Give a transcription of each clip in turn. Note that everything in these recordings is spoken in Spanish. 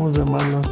Estamos de malas.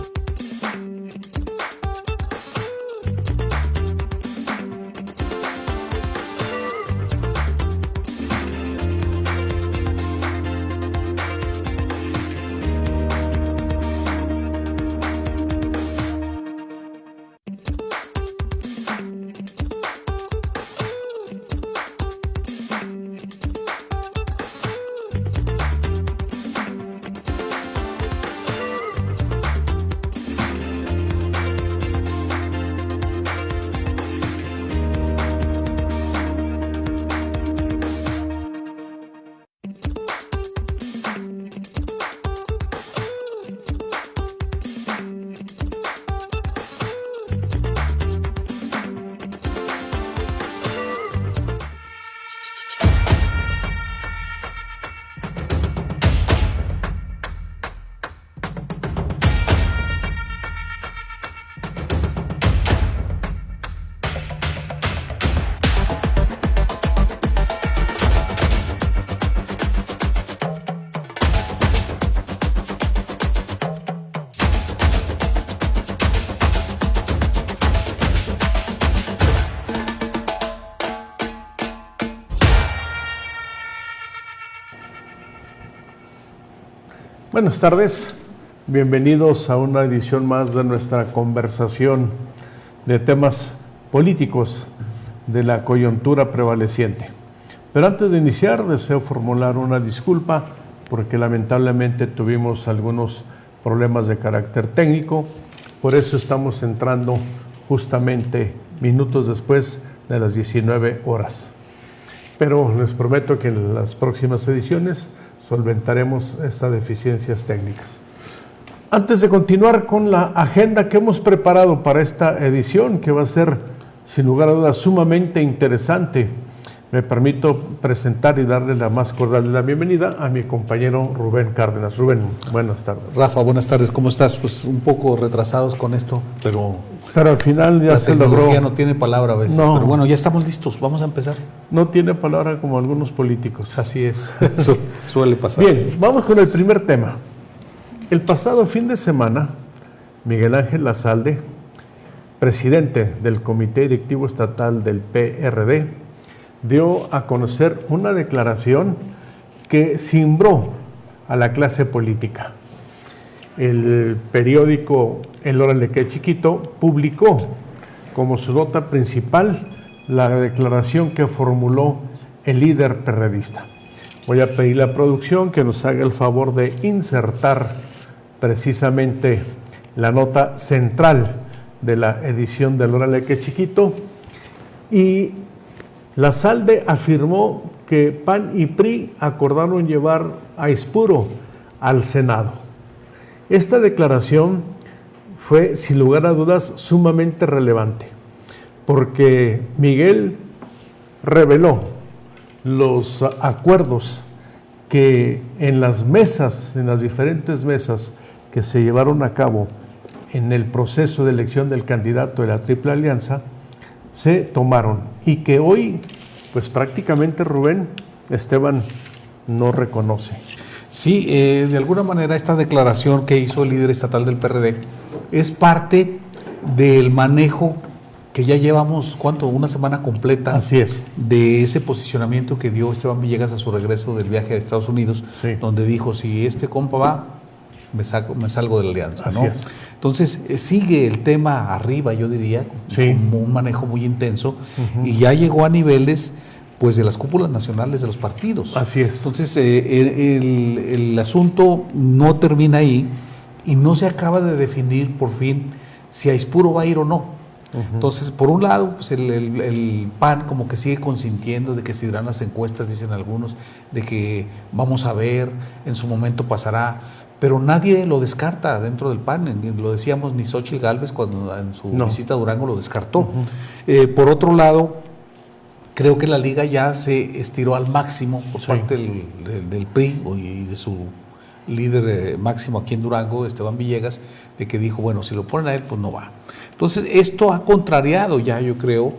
Buenas tardes, bienvenidos a una edición más de nuestra conversación de temas políticos de la coyuntura prevaleciente. Pero antes de iniciar, deseo formular una disculpa porque lamentablemente tuvimos algunos problemas de carácter técnico, por eso estamos entrando justamente minutos después de las 19 horas. Pero les prometo que en las próximas ediciones solventaremos estas deficiencias técnicas. Antes de continuar con la agenda que hemos preparado para esta edición, que va a ser sin lugar a dudas sumamente interesante, me permito presentar y darle la más cordial de la bienvenida a mi compañero Rubén Cárdenas. Rubén, buenas tardes. Rafa, buenas tardes, ¿cómo estás? Pues un poco retrasados con esto, pero al final ya se logró. La tecnología no tiene palabra a veces, no. Pero bueno, ya estamos listos, vamos a empezar. No tiene palabra como algunos políticos. Así es, eso suele pasar. Bien, vamos con el primer tema. El pasado fin de semana, Miguel Ángel Lazalde, presidente del Comité Directivo Estatal del PRD, dio a conocer una declaración que cimbró a la clase política. El periódico El Órale que Chiquito publicó como su nota principal la declaración que formuló el líder perredista. Voy a pedir a la producción que nos haga el favor de insertar precisamente la nota central de la edición del Órale que Chiquito. Y Lazalde afirmó que PAN y PRI acordaron llevar a Aispuro al Senado. Esta declaración fue, sin lugar a dudas, sumamente relevante, porque Miguel reveló los acuerdos que en las mesas, en las diferentes mesas que se llevaron a cabo en el proceso de elección del candidato de la Triple Alianza, se tomaron y que hoy, pues prácticamente Rubén, Esteban no reconoce. Sí, de alguna manera esta declaración que hizo el líder estatal del PRD es parte del manejo que ya llevamos, ¿cuánto? Una semana completa. Así es. De ese posicionamiento que dio Esteban Villegas a su regreso del viaje a Estados Unidos, sí, donde dijo, si este compa va, me salgo de la alianza, ¿no? Así es. Entonces, sigue el tema arriba, yo diría, sí, como un manejo muy intenso, y ya llegó a niveles pues de las cúpulas nacionales de los partidos. Así es. Entonces, el asunto no termina ahí y no se acaba de definir por fin si Aispuro va a ir o no. Entonces, por un lado, pues el PAN como que sigue consintiendo de que se dirán las encuestas, dicen algunos, de que vamos a ver, en su momento pasará, pero nadie lo descarta dentro del PAN. Lo decíamos, ni Xóchitl Gálvez cuando en su visita a Durango lo descartó. Por otro lado, creo que la liga ya se estiró al máximo por parte del PRI y de su líder máximo aquí en Durango, Esteban Villegas, de que dijo, bueno, si lo ponen a él, pues no va. Entonces, esto ha contrariado ya, yo creo,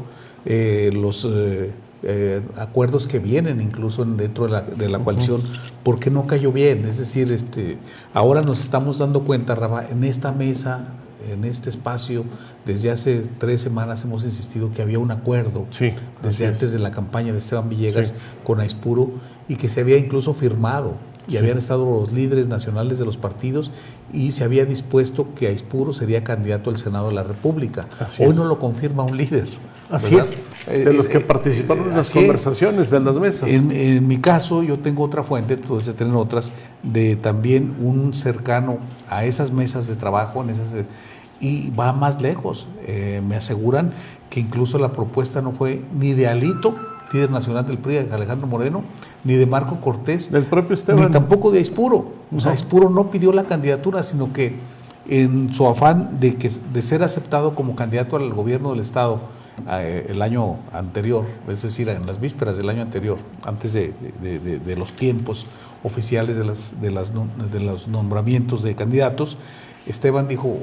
acuerdos que vienen incluso dentro de la coalición, ¿por qué no cayó bien? Es decir, ahora nos estamos dando cuenta, Rafa, en esta mesa, en este espacio, desde hace 3 semanas hemos insistido que había un acuerdo, sí, desde antes de la campaña de Esteban Villegas, sí, con Aispuro, y que se había incluso firmado, y sí, habían estado los líderes nacionales de los partidos, y se había dispuesto que Aispuro sería candidato al Senado de la República. Así Hoy no lo confirma un líder. Así ¿verdad? Es, de los que participaron en las conversaciones, de las mesas. En mi caso, yo tengo otra fuente, tú debes de tener otras, de también un cercano a esas mesas de trabajo, y va más lejos. Me aseguran que incluso la propuesta no fue ni de Alito, líder nacional del PRI, Alejandro Moreno, ni de Marco Cortés, del propio Esteban, ni tampoco de Aispuro. O sea, Aispuro no pidió la candidatura, sino que en su afán de ser aceptado como candidato al gobierno del Estado el año anterior, es decir, en las vísperas del año anterior, antes de los tiempos oficiales de los nombramientos de candidatos, Esteban dijo,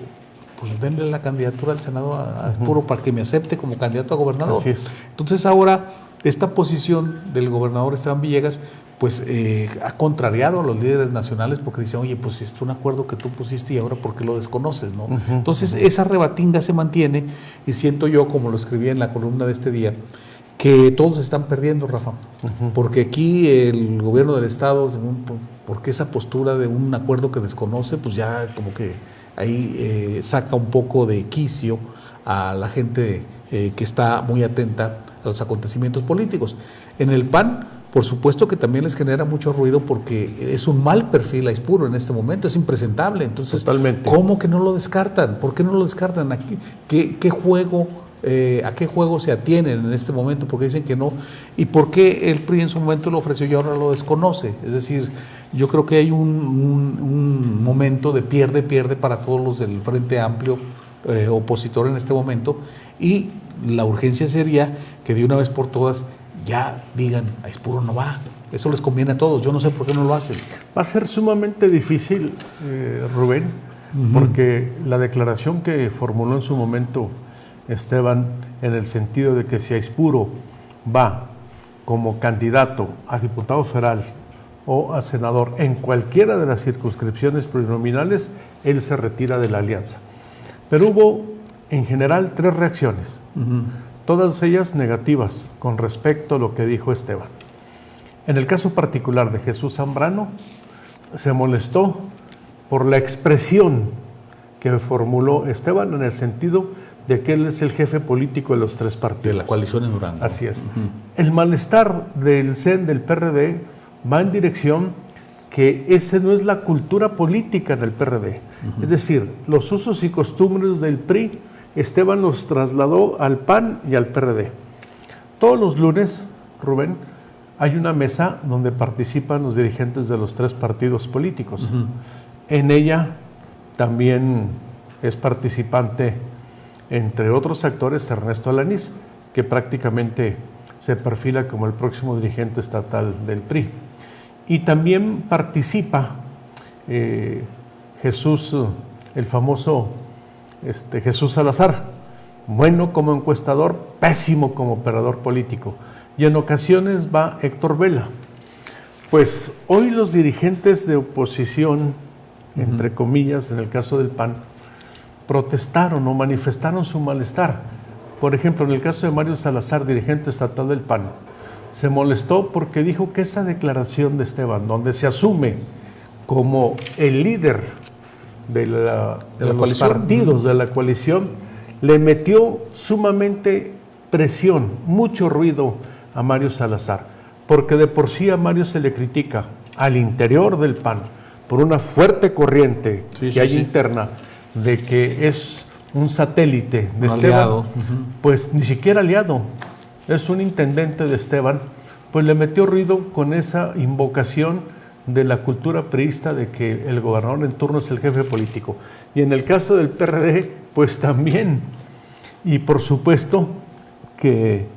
pues denle la candidatura al Senado a Aispuro para que me acepte como candidato a gobernador. Así es. Entonces ahora esta posición del gobernador Esteban Villegas pues ha contrariado a los líderes nacionales porque dicen, oye, pues es un acuerdo que tú pusiste y ahora ¿por qué lo desconoces? ¿No? Entonces esa rebatinga se mantiene y siento yo, como lo escribí en la columna de este día, que todos están perdiendo, Rafa, porque aquí el gobierno del Estado, porque esa postura de un acuerdo que desconoce, pues ya como que ahí saca un poco de quicio a la gente que está muy atenta a los acontecimientos políticos. En el PAN, por supuesto que también les genera mucho ruido porque es un mal perfil Aispuro en este momento, es impresentable. Entonces, totalmente. ¿Cómo que no lo descartan? ¿Por qué no lo descartan? ¿Qué juego, a qué juego se atienen en este momento? Porque dicen que no. ¿Y por qué el PRI en su momento lo ofreció y ahora lo desconoce? Es decir, yo creo que hay un momento de pierde para todos los del Frente Amplio opositor en este momento, y la urgencia sería que de una vez por todas ya digan, Aispuro no va. Eso les conviene a todos. Yo no sé por qué no lo hacen. Va a ser sumamente difícil, Rubén, porque la declaración que formuló en su momento Esteban, en el sentido de que si Aispuro va como candidato a diputado federal o a senador en cualquiera de las circunscripciones plurinominales, él se retira de la alianza. Pero hubo en general 3 reacciones. Todas ellas negativas con respecto a lo que dijo Esteban. En el caso particular de Jesús Zambrano, se molestó por la expresión que formuló Esteban en el sentido de que él es el jefe político de los 3 partidos. De la coalición en Durango. Así es. El malestar del CEN, del PRD, va en dirección que esa no es la cultura política del PRD. Es decir, los usos y costumbres del PRI, Esteban los trasladó al PAN y al PRD. Todos los lunes, Rubén, hay una mesa donde participan los dirigentes de los 3 partidos políticos. En ella también es participante, entre otros actores, Ernesto Alanís, que prácticamente se perfila como el próximo dirigente estatal del PRI. Y también participa Jesús, el famoso Jesús Salazar, bueno como encuestador, pésimo como operador político. Y en ocasiones va Héctor Vela. Pues hoy los dirigentes de oposición, entre comillas, en el caso del PAN, protestaron o manifestaron su malestar. Por ejemplo, en el caso de Mario Salazar, dirigente estatal del PAN, se molestó porque dijo que esa declaración de Esteban, donde se asume como el líder de los partidos de la coalición, le metió sumamente presión, mucho ruido a Mario Salazar, porque de por sí a Mario se le critica al interior del PAN por una fuerte corriente que hay interna de que es un satélite de Esteban, aliado. Pues ni siquiera aliado, es un intendente de Esteban, pues le metió ruido con esa invocación de la cultura priista de que el gobernador en turno es el jefe político. Y en el caso del PRD, pues también. Y por supuesto que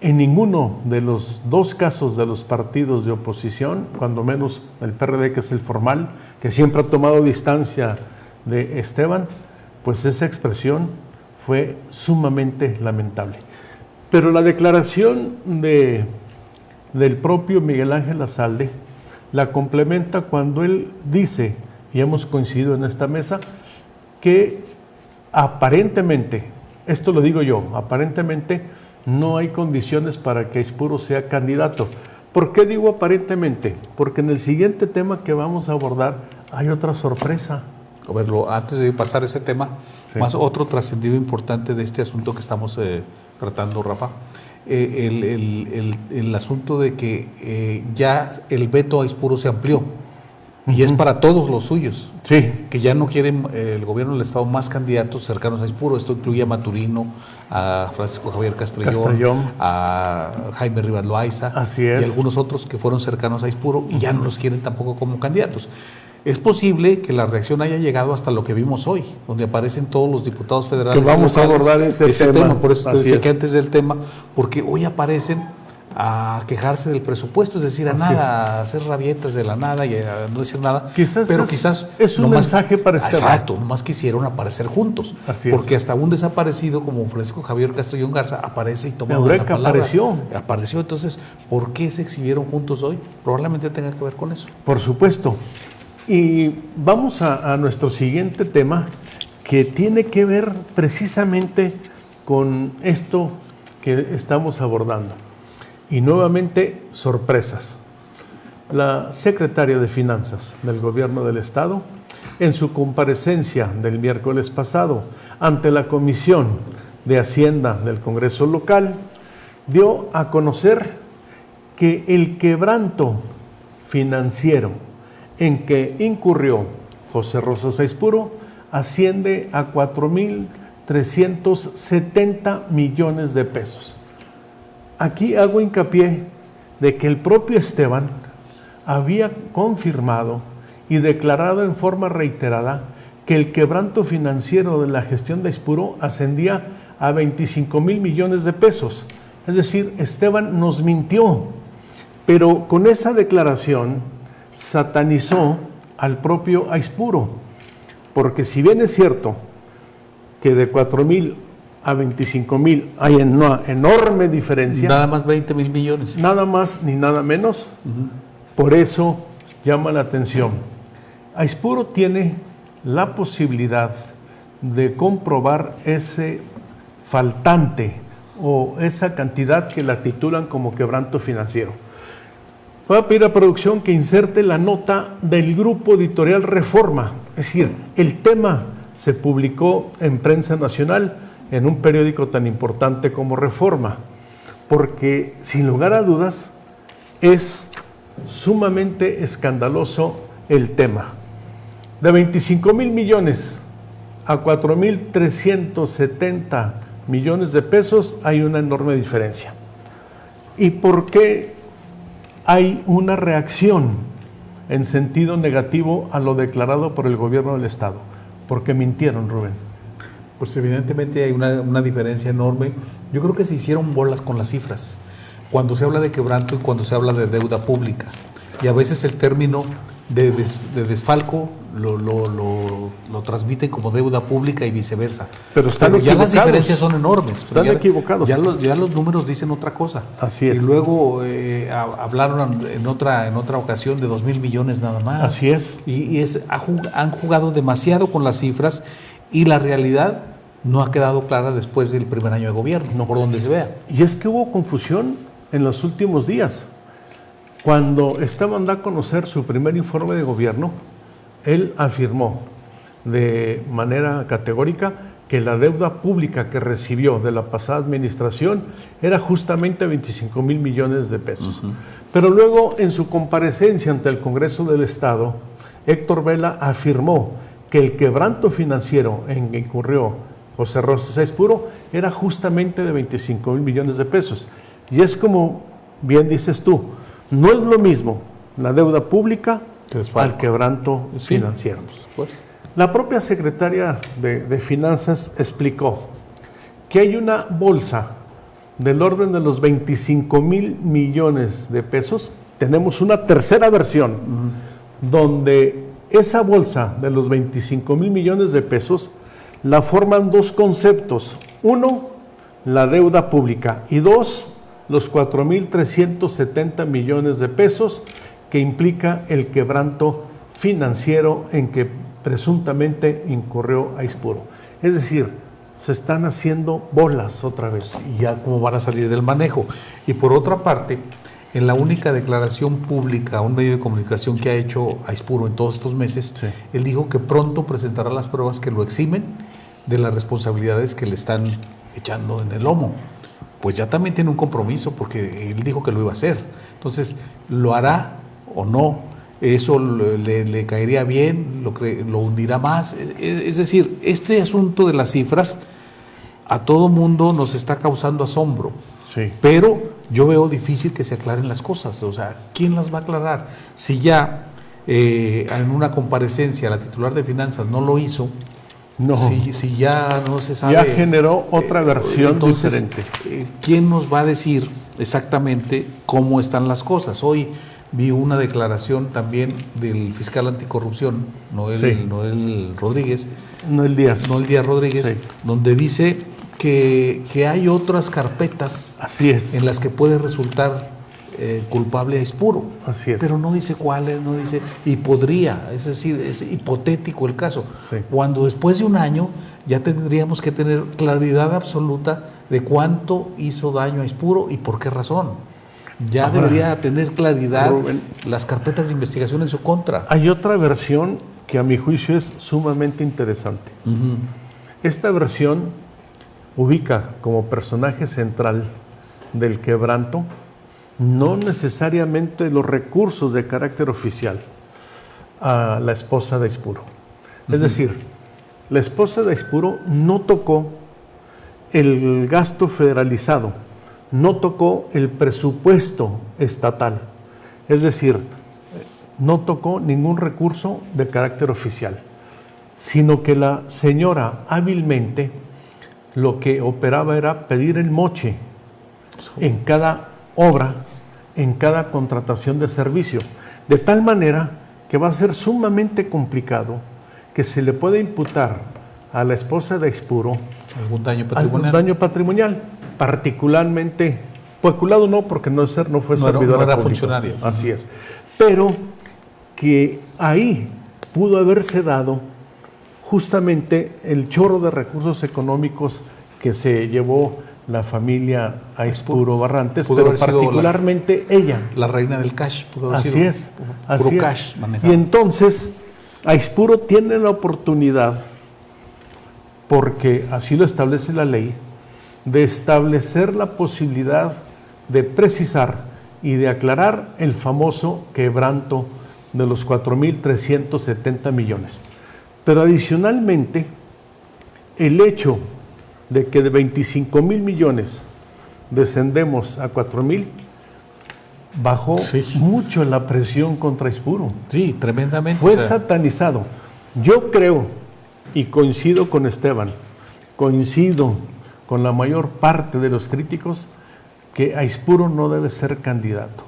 en ninguno de los 2 casos de los partidos de oposición, cuando menos el PRD, que es el formal, que siempre ha tomado distancia de Esteban, pues esa expresión fue sumamente lamentable. Pero la declaración del propio Miguel Ángel Azalde la complementa cuando él dice, y hemos coincidido en esta mesa, que aparentemente, esto lo digo yo, aparentemente no hay condiciones para que Aispuro sea candidato. ¿Por qué digo aparentemente? Porque en el siguiente tema que vamos a abordar hay otra sorpresa. A ver, antes de pasar ese tema, Sí. más otro trascendido importante de este asunto que estamos tratando, Rafa, el asunto de que ya el veto a Aispuro se amplió y es para todos los suyos, Sí, que ya no quieren el gobierno del Estado más candidatos cercanos a Aispuro. Esto incluye a Maturino, a Francisco Javier Castrillón, a Jaime Rivas Loaiza Así es. y algunos otros que fueron cercanos a Aispuro y ya no los quieren tampoco como candidatos. Es posible que la reacción haya llegado hasta lo que vimos hoy, donde aparecen todos los diputados federales. Que vamos a abordar ese tema. Por eso te Así decía es. que antes del tema, porque hoy aparecen a quejarse del presupuesto, es decir, a Así nada, a hacer rabietas de la nada y a no decir nada. Quizás pero es- quizás es un nomás- mensaje para este Exacto, nomás quisieron aparecer juntos. Así es. Porque hasta un desaparecido como Francisco Javier Castrillón Garza aparece y toma Eureka, la palabra. apareció. Apareció, entonces, ¿por qué se exhibieron juntos hoy? Probablemente tenga que ver con eso. por supuesto. Y vamos a nuestro siguiente tema, que tiene que ver precisamente con esto que estamos abordando. Y nuevamente, sorpresas. La secretaria de Finanzas del Gobierno del Estado, en su comparecencia del miércoles pasado ante la Comisión de Hacienda del Congreso local, dio a conocer que el quebranto financiero en que incurrió José Rosas Aispuro asciende a 4,370 millones de pesos. Aquí hago hincapié de que el propio Esteban había confirmado y declarado en forma reiterada que el quebranto financiero de la gestión de Aispuro ascendía a 25,000 millones de pesos. Es decir, Esteban nos mintió, pero con esa declaración satanizó al propio Aispuro, porque si bien es cierto que de 4,000 a 25,000 hay una enorme diferencia, Nada más 20,000 millones. nada más ni nada menos, por eso llama la atención. Aispuro tiene la posibilidad de comprobar ese faltante o esa cantidad que la titulan como quebranto financiero. Voy a pedir a producción que inserte la nota del grupo editorial Reforma. Es decir, el tema se publicó en prensa nacional en un periódico tan importante como Reforma, porque sin lugar a dudas es sumamente escandaloso el tema. De 25,000 millones a 4,370 millones de pesos hay una enorme diferencia. ¿Y por qué hay una reacción en sentido negativo a lo declarado por el gobierno del Estado? Porque mintieron, Rubén. Pues evidentemente hay una diferencia enorme. Yo creo que se hicieron bolas con las cifras. Cuando se habla de quebranto y cuando se habla de deuda pública. Y a veces el término de desfalco lo transmiten como deuda pública y viceversa. Pero están ya las equivocados. diferencias son enormes. Están equivocados. Ya los números dicen otra cosa. Así es. Y luego hablaron en otra ocasión de 2,000 millones nada más. Así es. Han jugado demasiado con las cifras y la realidad no ha quedado clara después del primer año de gobierno, no por donde se vea. Y es que hubo confusión en los últimos días. Cuando Esteban da a conocer su primer informe de gobierno, él afirmó de manera categórica que la deuda pública que recibió de la pasada administración era justamente 25,000 millones de pesos. Pero luego, en su comparecencia ante el Congreso del Estado, Héctor Vela afirmó que el quebranto financiero en que incurrió José Rosas Aispuro era justamente de 25,000 millones de pesos. Y es como bien dices tú, no es lo mismo la deuda pública al quebranto financiero. Pues. La propia secretaria de Finanzas explicó que hay una bolsa del orden de los 25,000 millones de pesos. Tenemos una tercera versión donde esa bolsa de los 25,000 millones de pesos la forman dos conceptos. Uno, la deuda pública. Y 2, los 4,370 millones de pesos que implica el quebranto financiero en que presuntamente incurrió Aispuro. Es decir, se están haciendo bolas otra vez. Y ya cómo van a salir del manejo. Y por otra parte, en la única declaración pública, un medio de comunicación que ha hecho Aispuro en todos estos meses, Sí. él dijo que pronto presentará las pruebas que lo eximen de las responsabilidades que le están echando en el lomo. Pues ya también tiene un compromiso porque él dijo que lo iba a hacer. Entonces, ¿lo hará o no? ¿Eso le caería bien? ¿Lo hundirá más? Es decir, este asunto de las cifras a todo mundo nos está causando asombro. Sí. Pero yo veo difícil que se aclaren las cosas. O sea, ¿quién las va a aclarar? Si ya en una comparecencia la titular de finanzas no lo hizo, No. si ya no se sabe... Ya generó otra versión entonces, diferente. ¿quién nos va a decir exactamente cómo están las cosas? Hoy vi una declaración también del fiscal anticorrupción, Noel Rodríguez, Noel Díaz. Rodríguez, Sí. donde dice que hay otras carpetas Así es. en las que puede resultar culpable a Aispuro. Así es. Pero no dice cuáles, no dice, y podría, es decir, es hipotético el caso. Sí. Cuando después de un año ya tendríamos que tener claridad absoluta de cuánto hizo daño a Aispuro y por qué razón. Ya Ahora, debería tener claridad Rubén, las carpetas de investigación en su contra. hay otra versión que a mi juicio es sumamente interesante. Ujú. Esta versión ubica como personaje central del quebranto no necesariamente los recursos de carácter oficial a la esposa de Aispuro. Es decir, la esposa de Aispuro no tocó el gasto federalizado, no tocó el presupuesto estatal, es decir, no tocó ningún recurso de carácter oficial, sino que la señora hábilmente lo que operaba era pedir el moche en cada obra, en cada contratación de servicio, de tal manera que va a ser sumamente complicado que se le pueda imputar a la esposa de Aispuro ¿Algún daño algún patrimonial? daño patrimonial, particularmente, peculado no, porque no fue No era- servidora no era pública. funcionaria. Así es. Pero que ahí pudo haberse dado justamente el chorro de recursos económicos que se llevó la familia Aispuro Barrantes, Pudo pero haber sido particularmente ella. La reina del cash. Pudo haber Así sido es, puro así es. cash manejado. Y entonces, Aispuro tiene la oportunidad, porque así lo establece la ley, de establecer la posibilidad de precisar y de aclarar el famoso quebranto de los 4,370 millones. Pero adicionalmente, el hecho de que de 25,000 millones descendemos a 4,000, bajó Sí. mucho la presión contra Aispuro. Sí, tremendamente. Fue o sea, satanizado. Yo creo, y coincido con Esteban, coincido con la mayor parte de los críticos, que Aispuro no debe ser candidato.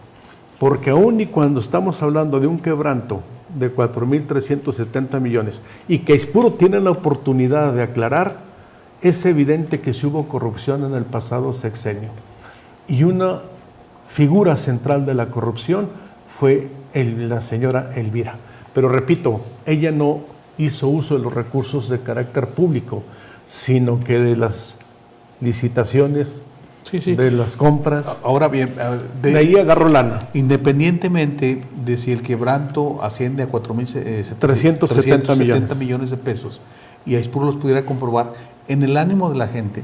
Porque aún y cuando estamos hablando de un quebranto de 4,370 millones y que Aispuro tiene la oportunidad de aclarar, es evidente que sí hubo corrupción en el pasado sexenio. Y una figura central de la corrupción fue la señora Elvira. Pero repito, ella no hizo uso de los recursos de carácter público, sino que de las licitaciones, sí, sí. de las compras. Ahora bien, De ahí agarró lana. independientemente de si el quebranto asciende a 370 millones de pesos y Aispuro los pudiera comprobar, en el ánimo de la gente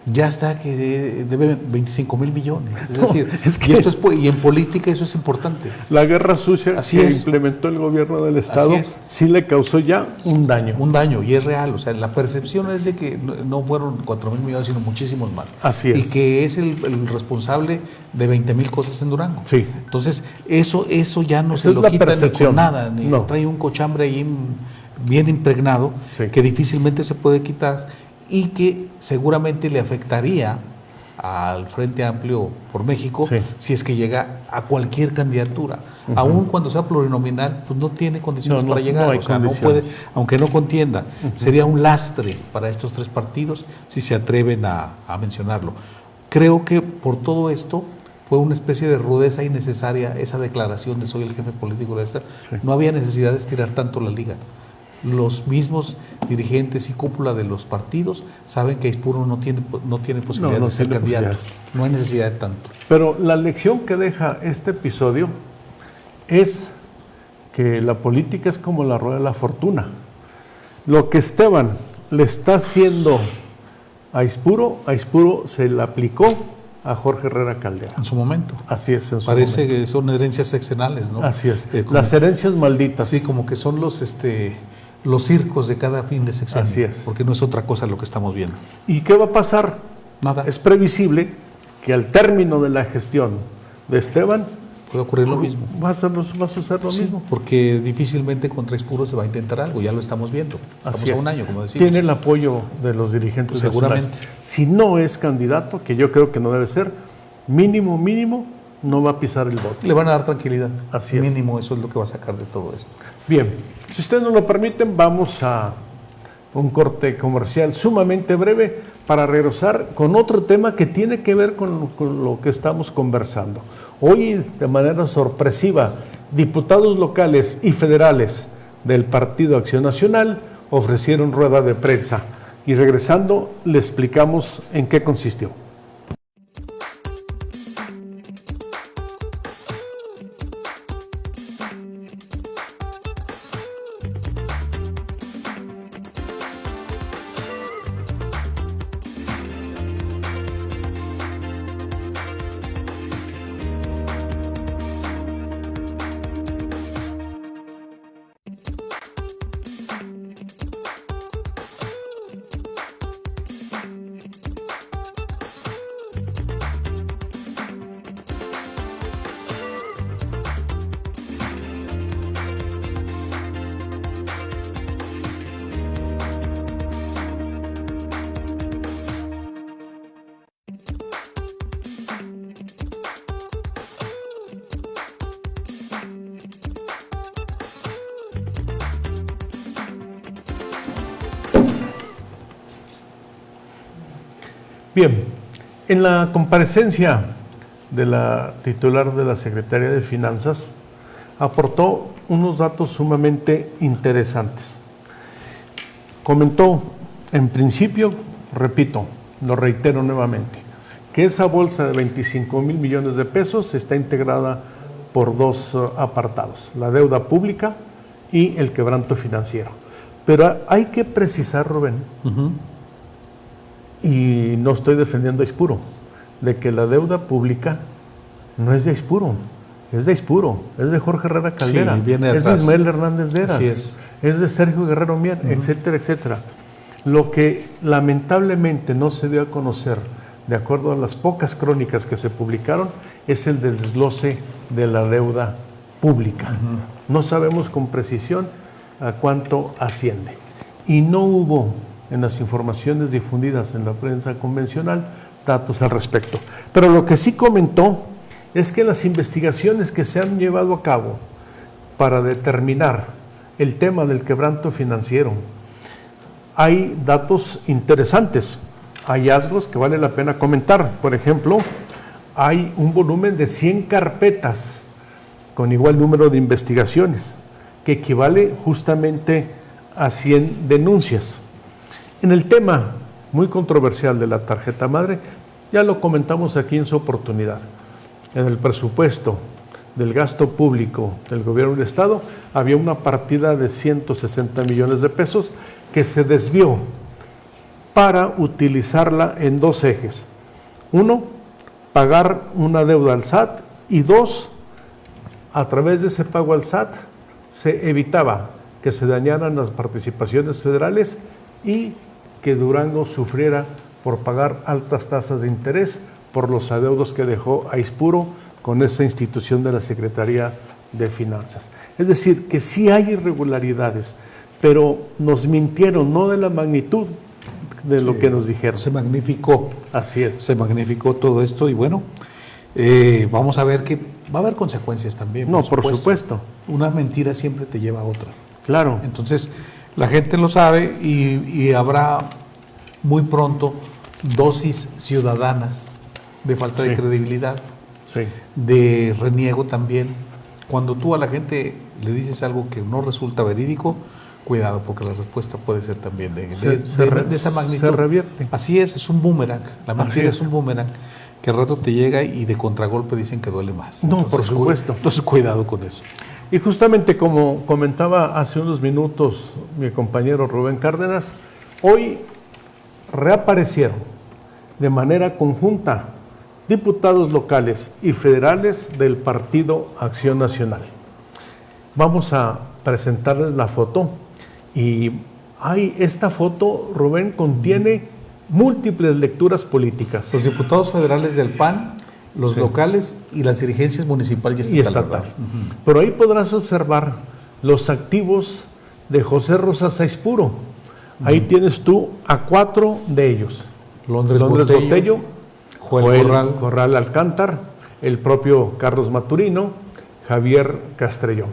ya está que debe 25,000 millones. Es decir, es que- y, y en política eso es importante. La guerra sucia Así que es. implementó el gobierno del Estado Así es. sí le causó ya un daño. Un daño, y es real. O sea, la percepción es de que no fueron 4,000 millones, sino muchísimos más. Así es. Y que es el responsable de 20,000 cosas en Durango. Sí. Entonces, eso ya no Esa se es lo la quitan ni percepción. con nada. Ni No. trae un cochambre ahí bien impregnado, Sí. que difícilmente se puede quitar y que seguramente le afectaría al Frente Amplio por México, Sí. si es que llega a cualquier candidatura. Aún cuando sea plurinominal, pues no tiene condiciones No, para llegar, no hay o sea, no condiciones. puede, aunque no contienda. Sería un lastre para estos tres partidos si se atreven a mencionarlo. Creo que por todo esto fue una especie de rudeza innecesaria esa declaración de soy el jefe político de esta. Sí. No había necesidad de estirar tanto la liga. Los mismos dirigentes y cúpula de los partidos saben que Aispuro no tiene posibilidades No de ser tiene candidato. posibilidades. No hay necesidad de tanto. Pero la lección que deja este episodio es que la política es como la rueda de la fortuna. Lo que Esteban le está haciendo a Aispuro se le aplicó a Jorge Herrera Caldera. En su momento. Así es. En su Parece momento. que son herencias sexenales, ¿no? Así es. Como- Las herencias malditas. Sí, como que son los circos de cada fin de sexenio. Así es. Porque no es otra cosa lo que estamos viendo. ¿Y qué va a pasar? Nada. Es previsible que al término de la gestión de Esteban Puede ocurrir lo mismo. va a suceder lo Sí, mismo. porque difícilmente contra Aispuro se va a intentar algo, ya lo estamos viendo. Estamos Así a es. un año, como decimos. Tiene el apoyo de los dirigentes Pues seguramente. nacionales. Si no es candidato, que yo creo que no debe ser, mínimo, no va a pisar el bote. Le van a dar tranquilidad. Así es. Mínimo, eso es lo que va a sacar de todo esto. Bien, si ustedes nos lo permiten, vamos a un corte comercial sumamente breve para regresar con otro tema que tiene que ver con lo que estamos conversando. Hoy, de manera sorpresiva, diputados locales y federales del Partido Acción Nacional ofrecieron rueda de prensa y regresando le explicamos en qué consistió. Bien, en la comparecencia de la titular de la Secretaría de Finanzas, aportó unos datos sumamente interesantes. Comentó, en principio, repito, lo reitero nuevamente, que esa bolsa de 25,000 millones de pesos está integrada por dos apartados, la deuda pública y el quebranto financiero. Pero hay que precisar, Rubén, y no estoy defendiendo a Aispuro, de que la deuda pública no es de Aispuro, es de Aispuro, es de Jorge Herrera Caldera, Sí, viene es de atrás. Ismael Hernández de Heras, Así es. de Sergio Guerrero Mier, etcétera, etcétera. Lo que lamentablemente no se dio a conocer, de acuerdo a las pocas crónicas que se publicaron, es el desglose de la deuda pública. No sabemos con precisión a cuánto asciende. Y no hubo en las informaciones difundidas en la prensa convencional datos al respecto. Pero lo que sí comentó es que las investigaciones que se han llevado a cabo para determinar el tema del quebranto financiero, hay datos interesantes, hallazgos que vale la pena comentar. Por ejemplo, hay un volumen de 100 carpetas con igual número de investigaciones, que equivale justamente a 100 denuncias. En el tema muy controversial de la tarjeta madre, ya lo comentamos aquí en su oportunidad. En el presupuesto del gasto público del gobierno del Estado había una partida de 160 millones de pesos que se desvió para utilizarla en dos ejes. Uno, pagar una deuda al SAT, y dos, a través de ese pago al SAT se evitaba que se dañaran las participaciones federales y que Durango sufriera por pagar altas tasas de interés por los adeudos que dejó Aispuro con esa institución de la Secretaría de Finanzas. Es decir, que sí hay irregularidades, pero nos mintieron, no de la magnitud de lo que nos dijeron. Se magnificó. Así es. Se magnificó todo esto y bueno, vamos a ver que va a haber consecuencias también. No, por supuesto. Una mentira siempre te lleva a otra. Claro. Entonces, la gente lo sabe y habrá muy pronto dosis ciudadanas de falta de credibilidad, de reniego también. Cuando tú a la gente le dices algo que no resulta verídico, cuidado, porque la respuesta puede ser también de esa magnitud. Se revierte. Así es un boomerang. La mentira es un boomerang que al rato te llega y de contragolpe dicen que duele más. No, por supuesto. Entonces, cuidado con eso. Y justamente como comentaba hace unos minutos mi compañero Rubén Cárdenas, hoy reaparecieron de manera conjunta diputados locales y federales del Partido Acción Nacional. Vamos a presentarles la foto y esta foto, Rubén, contiene múltiples lecturas políticas. Los diputados federales del PAN, los locales y las dirigencias municipal y estatal. Pero ahí podrás observar los activos de José Rosa Saizpuro. Ahí tienes tú a 4 de ellos. Londres Botello, Joel Corral Alcántar, el propio Carlos Maturino, Javier Castrellón.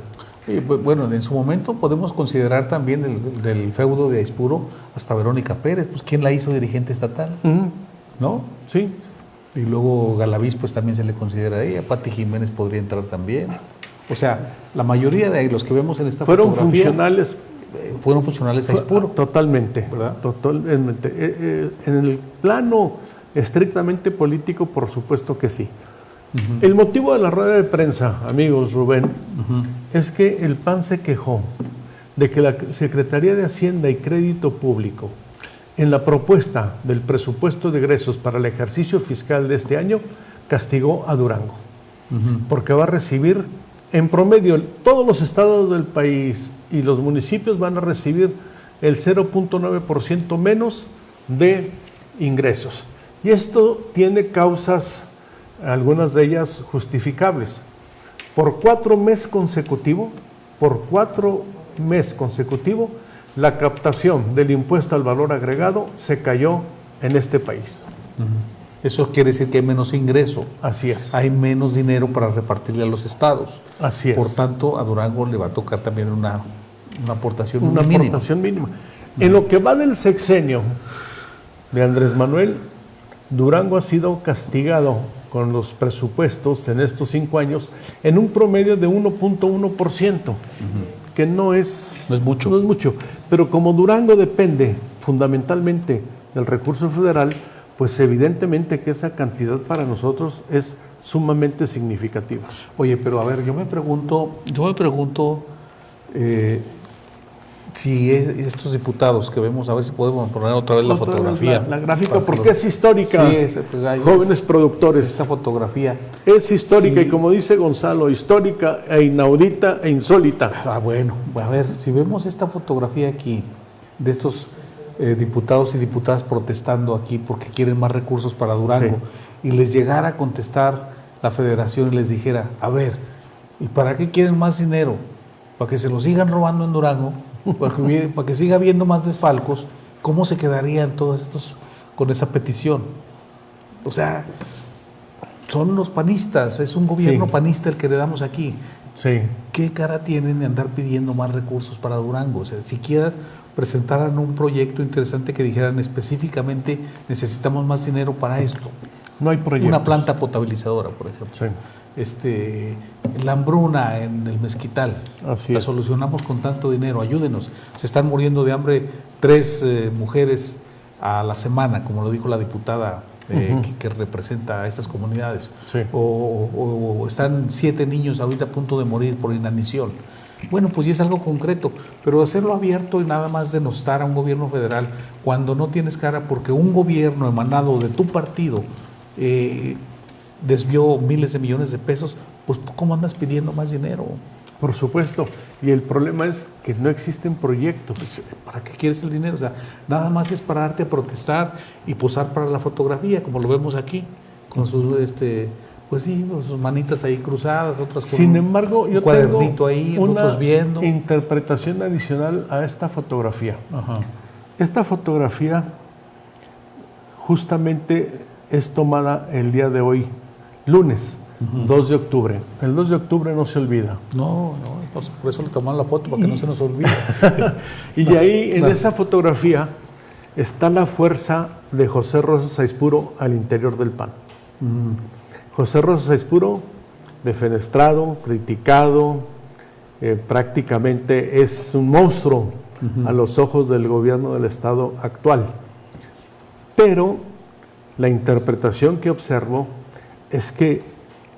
Bueno, en su momento podemos considerar también del feudo de Aispuro hasta Verónica Pérez, pues ¿quién la hizo dirigente estatal? ¿No? Sí. Y luego Galaviz, pues también se le considera a ella, Pati Jiménez podría entrar también. O sea, la mayoría de los que vemos en esta fotografía fueron funcionales a Aispuro. Totalmente, ¿verdad? Totalmente. En el plano estrictamente político, por supuesto que sí. El motivo de la rueda de prensa, amigos, Rubén, es que el PAN se quejó de que la Secretaría de Hacienda y Crédito Público, en la propuesta del presupuesto de egresos para el ejercicio fiscal de este año, castigó a Durango, porque va a recibir, en promedio, todos los estados del país y los municipios van a recibir el 0.9% menos de ingresos. Y esto tiene causas, algunas de ellas justificables. Por 4 meses consecutivos, la captación del impuesto al valor agregado se cayó en este país. Eso quiere decir que hay menos ingreso. Así es. Hay menos dinero para repartirle a los estados. Así es. Por tanto, a Durango le va a tocar también una aportación mínima. Una aportación mínima. En lo que va del sexenio de Andrés Manuel, Durango ha sido castigado con los presupuestos en estos 5 años en un promedio de 1.1%, que no es mucho. Pero como Durango depende fundamentalmente del recurso federal, pues evidentemente que esa cantidad para nosotros es sumamente significativa. Oye, pero a ver, yo me pregunto si estos diputados que vemos, a ver si podemos poner otra vez la fotografía. La gráfica, porque es histórica. Sí, jóvenes productores. Esta fotografía. Es histórica y como dice Gonzalo, histórica e inaudita e insólita. Bueno, a ver, si vemos esta fotografía aquí de estos diputados y diputadas protestando aquí porque quieren más recursos para Durango y les llegara a contestar la federación y les dijera, a ver, ¿y para qué quieren más dinero? ¿Para que se lo sigan robando en Durango? ¿Para que siga habiendo más desfalcos? ¿Cómo se quedarían todos estos con esa petición? O sea, son los panistas, es un gobierno panista el que le damos aquí. Sí. ¿Qué cara tienen de andar pidiendo más recursos para Durango? O sea, siquiera presentaran un proyecto interesante que dijeran específicamente necesitamos más dinero para esto. No hay proyectos. Una planta potabilizadora, por ejemplo. Sí. La hambruna en el Mezquital. Así la es. solucionamos con tanto dinero, ayúdenos. Se están muriendo de hambre 3 mujeres a la semana, como lo dijo la diputada que representa a estas comunidades. Sí. O están 7 niños ahorita a punto de morir por inanición. Bueno, pues ya es algo concreto, pero hacerlo abierto y nada más denostar a un gobierno federal cuando no tienes cara porque un gobierno emanado de tu partido desvió miles de millones de pesos, pues ¿cómo andas pidiendo más dinero? Por supuesto, y el problema es que no existen proyectos. Pues, ¿para qué quieres el dinero? O sea, nada más es pararte a protestar y posar para la fotografía, como lo vemos aquí, con sus pues sí, con sus manitas ahí cruzadas, otras con Sin embargo, yo cuadernito tengo ahí, una otros viendo. interpretación adicional a esta fotografía. Ajá. Esta fotografía justamente es tomada el día de hoy, lunes, 2 de octubre. El 2 de octubre no se olvida. No, por eso le tomaron la foto, para que no se nos olvide. Y ahí, en esa fotografía, está la fuerza de José Rosas Aispuro al interior del PAN. José Rosas Aispuro, defenestrado, criticado, prácticamente es un monstruo a los ojos del gobierno del Estado actual. Pero la interpretación que observo es que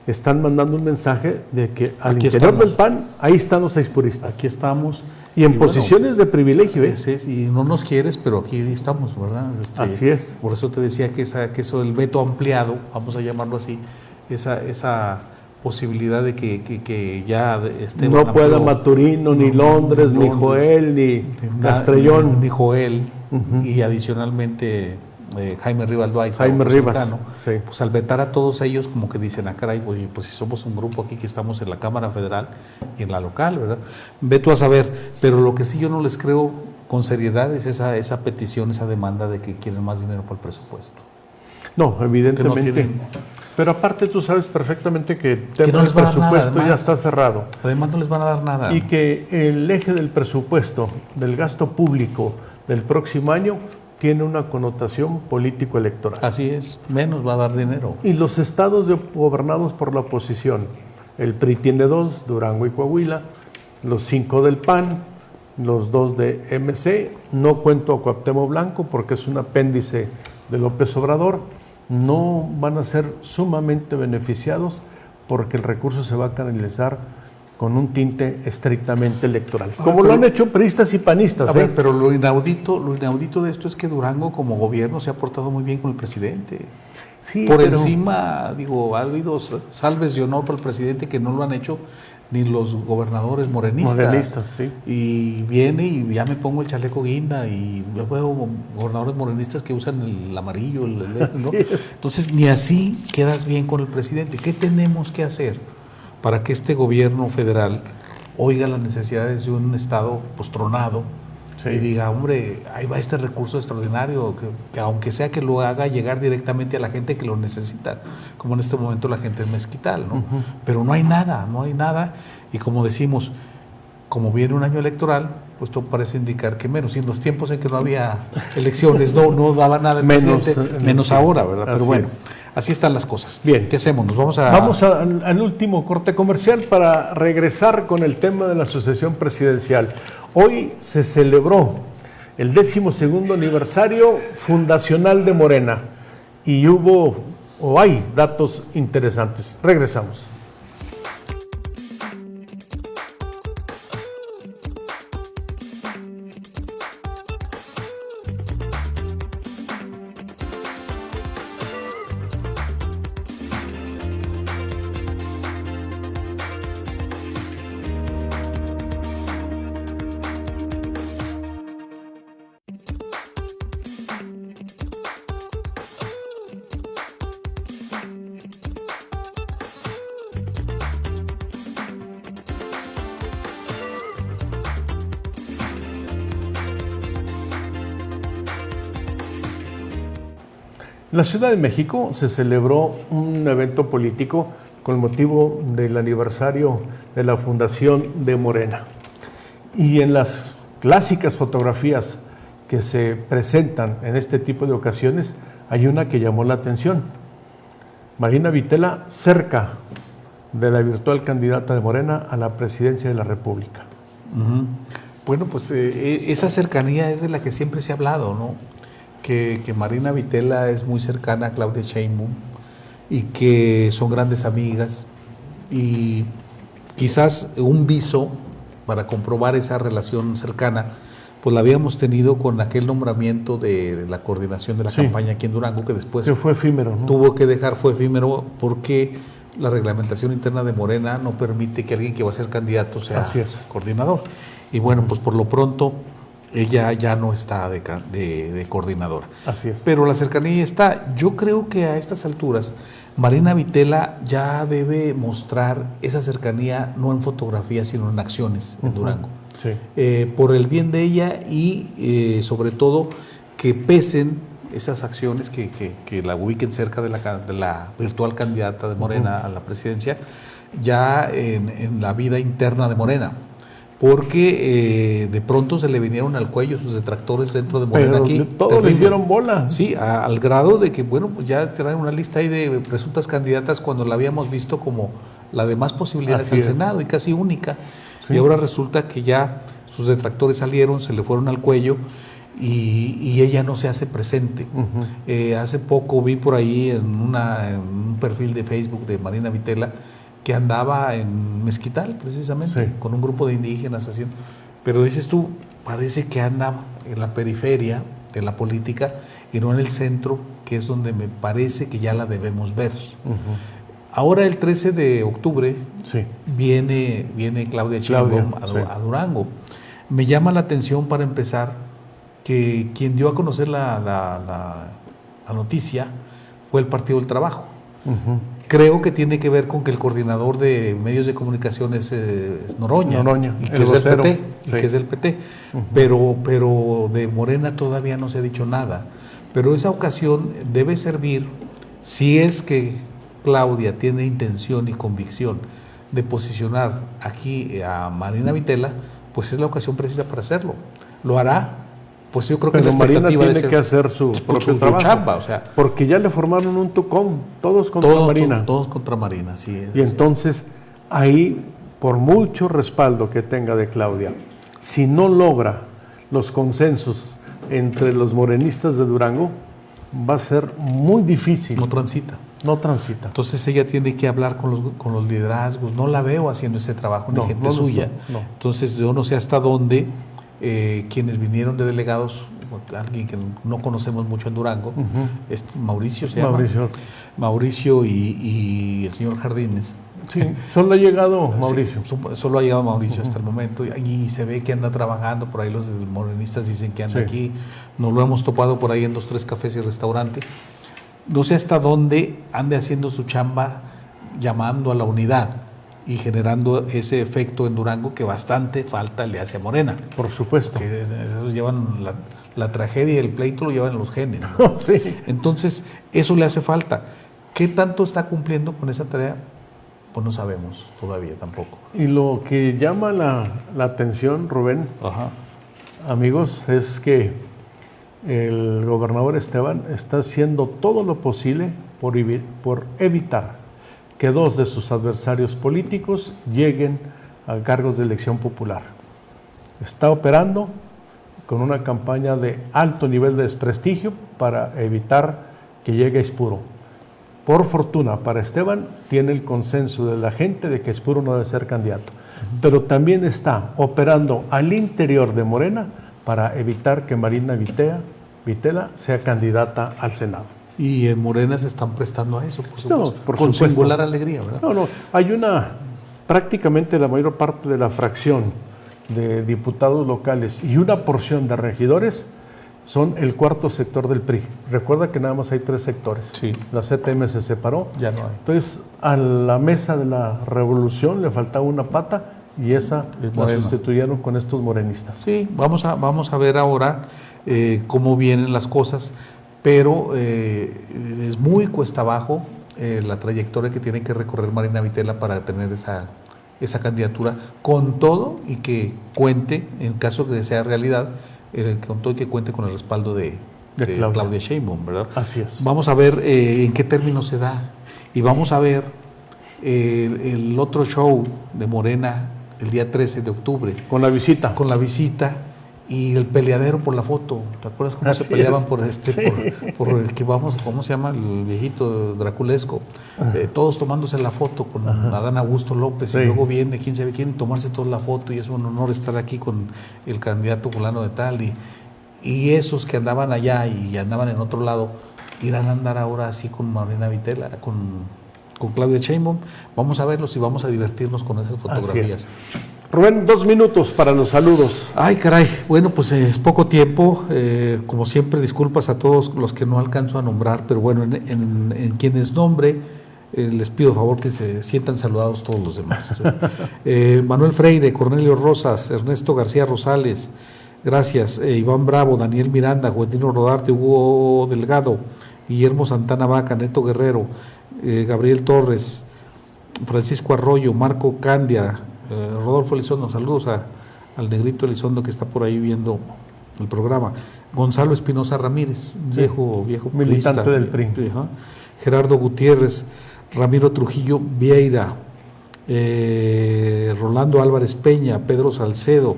están mandando un mensaje de que al Aquí interior estamos. del PAN, ahí están los aispuristas. Aquí estamos. Y en bueno, posiciones de privilegio. y no nos quieres, pero aquí estamos, ¿verdad? Así es. Por eso te decía que eso del veto ampliado, vamos a llamarlo así, esa posibilidad de que ya esté No pueda Maturino, ni Londres, ni Joel, ni Castrellón. ni Joel, Ujú. y adicionalmente Jaime Rivas Loaiza, Jaime otro Rivas, cercano, sí. pues al vetar a todos ellos como que dicen, caray, pues si somos un grupo aquí que estamos en la Cámara Federal y en la local, ¿verdad? Ve tú a saber, pero lo que sí yo no les creo con seriedad es esa petición, esa demanda de que quieren más dinero para el presupuesto. No, evidentemente. Que no tienen- Pero aparte tú sabes perfectamente que el Que tema no del les van a dar nada, presupuesto ya además. está cerrado. Además no les van a dar nada. Y que el eje del presupuesto, del gasto público del próximo año, tiene una connotación político-electoral. Así es, menos va a dar dinero. Y los estados gobernados por la oposición, el PRI tiene 2, Durango y Coahuila, los 5 del PAN, los 2 de MC, no cuento a Cuauhtémoc Blanco porque es un apéndice de López Obrador, no van a ser sumamente beneficiados porque el recurso se va a canalizar con un tinte estrictamente electoral, como lo han hecho priistas y panistas. A ver, pero lo inaudito de esto es que Durango como gobierno se ha portado muy bien con el presidente. Sí, Por pero- encima, digo, ha habido salves de honor por el presidente que no lo han hecho ni los gobernadores morenistas. Morenistas, sí. Y viene y ya me pongo el chaleco guinda y yo veo gobernadores morenistas que usan el amarillo, ¿no? Así es. Entonces, ni así quedas bien con el presidente. ¿Qué tenemos que hacer para que este gobierno federal oiga las necesidades de un estado postronado Sí. y diga, hombre, ahí va este recurso extraordinario, que aunque sea que lo haga llegar directamente a la gente que lo necesita, como en este momento la gente en Mezquital, ¿no? Pero no hay nada, y como decimos, como viene un año electoral, pues todo parece indicar que menos, y en los tiempos en que no había elecciones, no daba nada el Menos, presidente, sí. menos ahora, ¿verdad? Pero Así bueno, es. así están las cosas. Bien. ¿Qué hacemos? Nos vamos Vamos al último corte comercial para regresar con el tema de la sucesión presidencial. Hoy se celebró el 12º aniversario fundacional de Morena y hay datos interesantes. Regresamos. En la Ciudad de México se celebró un evento político con motivo del aniversario de la fundación de Morena. Y en las clásicas fotografías que se presentan en este tipo de ocasiones, hay una que llamó la atención. Marina Vitela cerca de la virtual candidata de Morena a la presidencia de la República. Bueno, pues esa cercanía es de la que siempre se ha hablado, ¿no? Que Marina Vitela es muy cercana a Claudia Sheinbaum y que son grandes amigas, y quizás un viso para comprobar esa relación cercana, pues la habíamos tenido con aquel nombramiento de la coordinación de la Sí. campaña aquí en Durango, que después Que fue efímero, ¿no? tuvo que dejar, fue efímero, porque la reglamentación interna de Morena no permite que alguien que va a ser candidato sea Así es. coordinador. Y bueno, pues por lo pronto ella ya no está de coordinadora. Así es. Pero la cercanía está. Yo creo que a estas alturas Marina Vitela ya debe mostrar esa cercanía no en fotografías, sino en acciones en Durango. Sí. Por el bien de ella y sobre todo que pesen esas acciones que la ubiquen cerca de la virtual candidata de Morena a la presidencia, ya en la vida interna de Morena. Porque de pronto se le vinieron al cuello sus detractores dentro de Morena. Pero aquí. todos les dieron bola. Sí, al grado de que, bueno, pues ya traen una lista ahí de presuntas candidatas cuando la habíamos visto como la de más posibilidades Así al es. Senado y casi única. Sí. Y ahora resulta que ya sus detractores salieron, se le fueron al cuello y ella no se hace presente. Hace poco vi por ahí en un perfil de Facebook de Marina Vitela que andaba en Mezquital, precisamente, Sí. con un grupo de indígenas haciendo. Pero dices tú, parece que anda en la periferia de la política y no en el centro, que es donde me parece que ya la debemos ver. Ahora el 13 de octubre Sí. viene Claudia Sheinbaum sí. a Durango. Me llama la atención, para empezar, que quien dio a conocer la noticia fue el Partido del Trabajo. Creo que tiene que ver con que el coordinador de medios de comunicación es Noroña, y que el es del vocero. PT, Sí. y que es del PT. Pero de Morena todavía no se ha dicho nada. Pero esa ocasión debe servir, si es que Claudia tiene intención y convicción de posicionar aquí a Marina Vitela, pues es la ocasión precisa para hacerlo. ¿Lo hará? Pues yo creo que Pero la Marina expectativa tiene que hacer su propio trabajo. chamba, o sea, Porque ya le formaron un tucón, todos contra Marina. Todos contra Marina, sí. Y entonces, ahí, por mucho respaldo que tenga de Claudia, si no logra los consensos entre los morenistas de Durango, va a ser muy difícil. No transita. No transita. Entonces ella tiene que hablar con los liderazgos. No la veo haciendo ese trabajo, ni gente suya. No. Entonces yo no sé hasta dónde quienes vinieron de delegados, alguien que no conocemos mucho en Durango, Mauricio se llama. Mauricio y el señor Jardines. Sí, solo ha llegado Mauricio. Sí, solo ha llegado Mauricio hasta el momento y se ve que anda trabajando, por ahí los morenistas dicen que anda aquí, nos lo hemos topado por ahí en 2, 3 cafés y restaurantes. No sé hasta dónde ande haciendo su chamba, llamando a la unidad y generando ese efecto en Durango que bastante falta le hace a Morena. Por supuesto. Que esos llevan la tragedia y el pleito lo llevan en los genes, ¿no? Sí. Entonces, eso le hace falta. ¿Qué tanto está cumpliendo con esa tarea? Pues no sabemos todavía tampoco. Y lo que llama la atención, Rubén, amigos, es que el gobernador Esteban está haciendo todo lo posible por evitar que 2 de sus adversarios políticos lleguen a cargos de elección popular. Está operando con una campaña de alto nivel de desprestigio para evitar que llegue Espuro. Por fortuna para Esteban, tiene el consenso de la gente de que Espuro no debe ser candidato, pero también está operando al interior de Morena para evitar que Marina Vitela sea candidata al Senado. Y en Morena se están prestando a eso, por supuesto. Por con supuesto. singular alegría, ¿verdad? No, hay prácticamente la mayor parte de la fracción de diputados locales y una porción de regidores son el cuarto sector del PRI. Recuerda que nada más hay 3 sectores. Sí. La CTM se separó. Ya no hay. Entonces, a la mesa de la revolución le faltaba una pata y esa la sustituyeron con estos morenistas. Sí, vamos a ver ahora cómo vienen las cosas, pero es muy cuesta abajo la trayectoria que tiene que recorrer Marina Vitela para tener esa candidatura, con todo y que cuente, en caso que sea realidad, con todo y que cuente con el respaldo de Claudia Sheinbaum, ¿verdad? Así es. Vamos a ver en qué términos se da y vamos a ver el otro show de Morena el día 13 de octubre. Con la visita. Con la visita y el peleadero por la foto. ¿Te acuerdas cómo se peleaban por por el que vamos, ¿cómo se llama? El viejito draculesco. Todos tomándose la foto con Adán Augusto López y luego viene quién sabe quién y tomarse toda la foto y es un honor estar aquí con el candidato fulano de tal y esos que andaban allá y andaban en otro lado irán a andar ahora así con Marina Vitela, con Claudia Sheinbaum. Vamos a verlos y vamos a divertirnos con esas fotografías. Rubén, 2 minutos para los saludos. Ay, caray. Bueno, pues es poco tiempo. Como siempre, disculpas a todos los que no alcanzo a nombrar, pero bueno, en quienes nombre, les pido favor que se sientan saludados todos los demás. Manuel Freire, Cornelio Rosas, Ernesto García Rosales, Gracias. Iván Bravo, Daniel Miranda, Juventino Rodarte, Hugo Delgado, Guillermo Santana Vaca, Neto Guerrero, Gabriel Torres, Francisco Arroyo, Marco Candia, Rodolfo Elizondo, saludos al negrito Elizondo que está por ahí viendo el programa. Gonzalo Espinosa Ramírez, viejo militante del PRI. Gerardo Gutiérrez, Ramiro Trujillo Vieira, Rolando Álvarez Peña, Pedro Salcedo,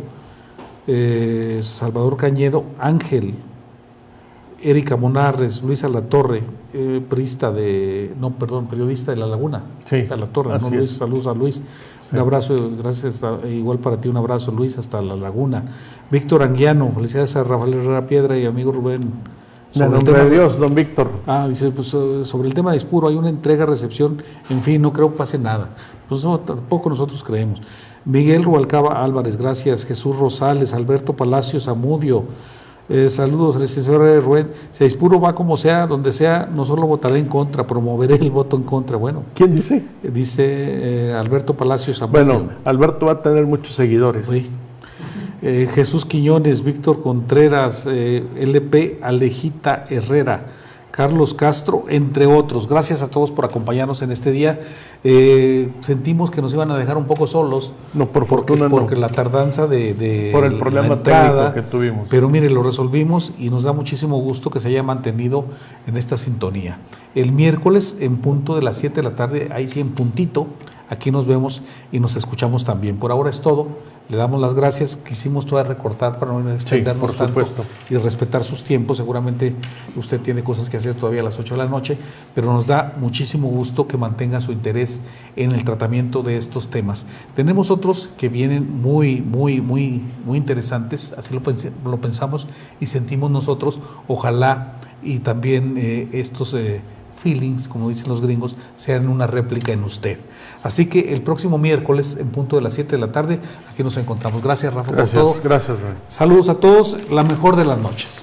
Salvador Cañedo, Ángel, Erika Monarres, Luis Alatorre, periodista de La Laguna, sí, a la Torre, ¿no, Luis? Saludos a Luis. Sí. Un abrazo, gracias, igual para ti, un abrazo, Luis, hasta La Laguna. Víctor Anguiano, felicidades a Rafael Herrera Piedra y amigo Rubén. En nombre de Dios, don Víctor. Dice, pues sobre el tema de Espuro hay una entrega-recepción, en fin, no creo que pase nada. Pues no, tampoco nosotros creemos. Miguel Rubalcaba Álvarez, gracias. Jesús Rosales, Alberto Palacios Amudio, saludos, licenciado Rubén. Si Aispuro va como sea, donde sea, no solo votaré en contra, promoveré el voto en contra. Bueno. ¿Quién dice? Dice Alberto Palacios Amudio. Bueno, Alberto va a tener muchos seguidores. Sí. Jesús Quiñones, Víctor Contreras, LP Alejita Herrera, Carlos Castro, entre otros. Gracias a todos por acompañarnos en este día. Sentimos que nos iban a dejar un poco solos. No, por fortuna no. Porque la tardanza de por el problema la entrada, técnico que tuvimos. Pero mire, lo resolvimos y nos da muchísimo gusto que se haya mantenido en esta sintonía. El miércoles en punto de las 7 de la tarde, ahí sí en puntito, aquí nos vemos y nos escuchamos también. Por ahora es todo. Le damos las gracias. Quisimos todavía recortar para no extendernos sí, por tanto supuesto. Y respetar sus tiempos. Seguramente usted tiene cosas que hacer todavía a las 8 de la noche, pero nos da muchísimo gusto que mantenga su interés en el tratamiento de estos temas. Tenemos otros que vienen muy interesantes, así lo pensamos y sentimos nosotros. Ojalá y también estos feelings, como dicen los gringos, sean una réplica en usted. Así que el próximo miércoles, en punto de las 7 de la tarde, aquí nos encontramos. Gracias, Rafa, por todo. Gracias, Rey. Saludos a todos, la mejor de las noches.